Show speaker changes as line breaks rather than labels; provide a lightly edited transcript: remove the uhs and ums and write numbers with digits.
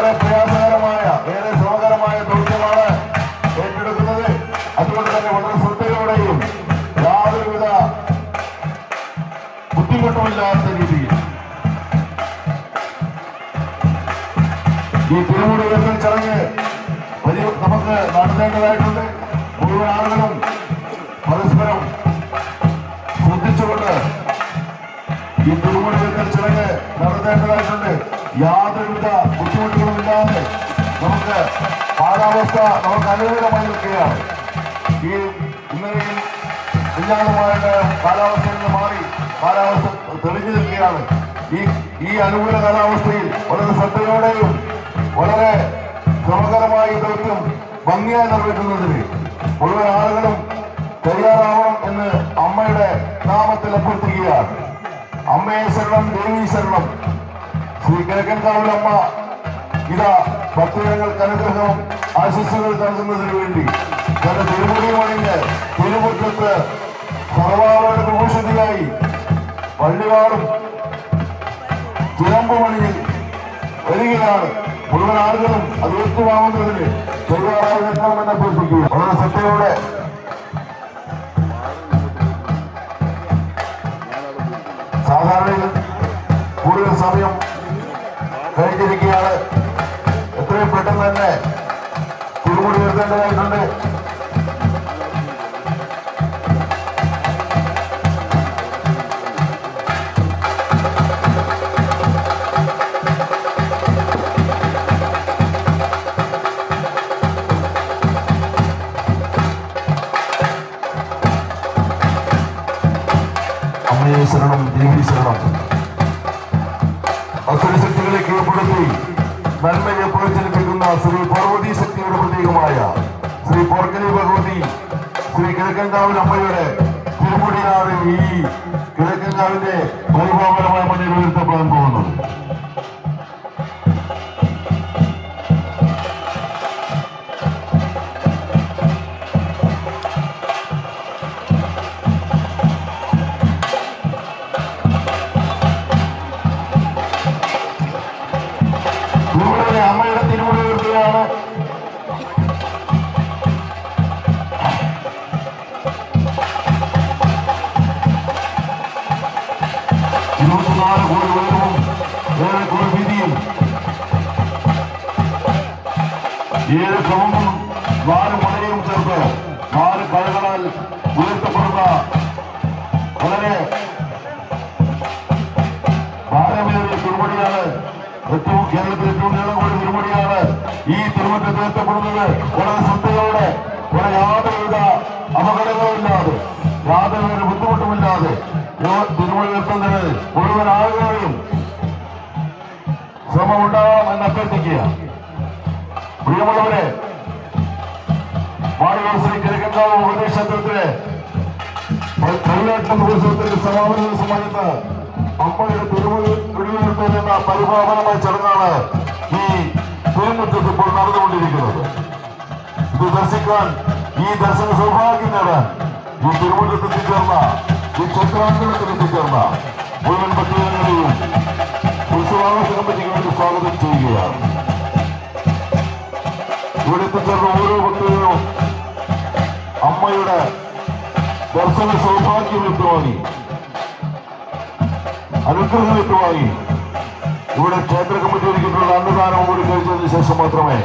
ഏറെ പ്രയാസകരമായ ഏറെ ശ്രമകരമായ ദൗത്യമാണ് ഏറ്റെടുക്കുന്നത്. അതുകൊണ്ട് തന്നെ വളരെ ശ്രദ്ധയോടെയും യാതൊരുവിധ ബുദ്ധിമുട്ടുമില്ലാത്ത രീതിയിൽ ഈ തിരുമുടി ഉയർത്തൽ ചടങ്ങ് നമുക്ക് നടത്തേണ്ടതായിട്ടുണ്ട്. മുഴുവൻ ആളുകളും പരസ്പരം ശ്രദ്ധിച്ചുകൊണ്ട് ഈ തിരുമുടി ഉയർത്തൽ ചടങ്ങ് നടത്തേണ്ടതായിട്ടുണ്ട്. യാതൊരുവിധ ബുദ്ധിമുട്ടുകളുമില്ലാതെ നമുക്ക് കാലാവസ്ഥ നമുക്ക് അനുകൂലമായി നിൽക്കുകയാണ്. ഈ ഇന്നലെയും ഇല്ലാതുമായിട്ട് കാലാവസ്ഥയിൽ നിന്ന് മാറി കാലാവസ്ഥ തെളിഞ്ഞു നിൽക്കുകയാണ്. ഈ അനുകൂല കാലാവസ്ഥയിൽ വളരെ ശ്രദ്ധയോടെയും വളരെ ശ്രമകരമായ ദൗത്യം ഭംഗിയായി നിർവഹിക്കുന്നതിന് മുഴുവൻ ആളുകളും തയ്യാറാവണം എന്ന് അമ്മയുടെ നാമത്തിൽ അഭ്യർത്ഥിക്കുകയാണ്. അമ്മയെ ശരണം, ദേവീ ശരണം. ശ്രീ കിഴക്കൻകാവിലമ്മ ഇതാ ഭക്തജനങ്ങൾക്ക് അനുഗ്രഹവും ആശംസകൾ നൽകുന്നതിന് വേണ്ടി തന്റെ തിരുമുടിയും അണിഞ്ഞ് തിരുമുറ്റത്ത് സർവാവരുടെ വിഭൂഷണിയായി പള്ളിവാടും ചിലമ്പുമണിയിൽ വരികയാണ്. മുഴുവൻ ആളുകളും അത് ഏറ്റുവാങ്ങുന്നതിന് തയ്യാറായി നിൽക്കണമെന്ന് അഭ്യർത്ഥിക്കുക. വളരെ ശ്രദ്ധയോടെ സാധാരണയിൽ കൂടുതൽ സമയം കഴിഞ്ഞിരിക്കുകയാണ്. എത്രയും പെട്ടെന്ന് തന്നെ തിരുമുടി ഉയർത്തേണ്ടതായിട്ടുണ്ട്. അമ്മയെ ശരണം, ദേവീ ശരണം. അസുരശക്തികളെ കീഴ്പ്പെടുത്തി നന്മയെ പുറച്ചെടുപ്പിക്കുന്ന ശ്രീ പാർവതി ശക്തിയുടെ പ്രതീകമായ ശ്രീ പോർക്കലി ഭഗവതി ശ്രീ കിഴക്കൻകാവിൽ അമ്മയുടെ തിരുമുടിയാണ് ഈ കിഴക്കൻകാവിന്റെ പരിപാവനമായ മണ്ണിൽ ഉയർത്തപ്പെടാൻ പോകുന്നത്. അമ്മയുടെ തിരുമുടി ഉയർത്തുകയാണ്. 24 കോടി ഉയരവും 7 കോടി വീതിയും 7 കവങ്ങും 4 മുളയും ചേർത്ത് 4 കഴകളാൽ ഉയർത്തപ്പെടുന്ന വളരെ ഭാരമേറിയ തിരുമുടിയാണ്. കേരളത്തിൽ ഏറ്റവും നീളം കൂടി തിരുമുടിയാണ്. ഈ തിരുമുറ്റത്ത് എത്തപ്പെടുന്നത് വളരെ ശ്രദ്ധയോടെ, യാതൊരുവിധ അപകടങ്ങളുമില്ലാതെ, യാതൊരു ബുദ്ധിമുട്ടുമില്ലാതെ തിരുമുടി എത്തുന്നതിന് മുഴുവൻ ആളുകളെയും ശ്രമം ഉണ്ടാവാം എന്ന് അഭ്യർത്ഥിക്കുക. പ്രിയമുള്ളവരെ, മാളികോട് ശ്രീ കിഴക്കൻകാവ് ഉപദേശത്തിലെ കളിയാട്ടം ഉത്സവത്തിന്റെ സമാപന ദിവസമായിട്ട് അമ്മയുടെ തിരുമുടി എന്ന പരിപാവനമായ ചടങ്ങാണ് ഈ തിരുമുറ്റത്ത് ഇപ്പോൾ നടന്നുകൊണ്ടിരിക്കുന്നത്. ഇത് ദർശിക്കാൻ, ഈ ദർശന സൗഭാഗ്യം നേടാൻ ഈ തിരുമുറ്റത്ത് എത്തിച്ചേർന്ന, ഈ ക്ഷേത്രാങ്കണത്തിൽ എത്തിച്ചേർന്ന മുഴുവൻ ഭക്തജനങ്ങളെയും ഉത്സവാഘോഷ കമ്മിറ്റിക്ക് വേണ്ടി സ്വാഗതം ചെയ്യുകയാണ്. ഇവിടെ എത്തിച്ചേർന്ന ഓരോ ഭക്തജനും അമ്മയുടെ ദർശന സൗഭാഗ്യം ഏറ്റുവാങ്ങി, അനുഗ്രഹം ഏറ്റുവാങ്ങി ഇവിടെ ക്ഷേത്ര കമ്മിറ്റി ഒരുക്കിയിട്ടുള്ള അന്നദാനം കൂടി കഴിച്ചതിന് ശേഷം മാത്രമേ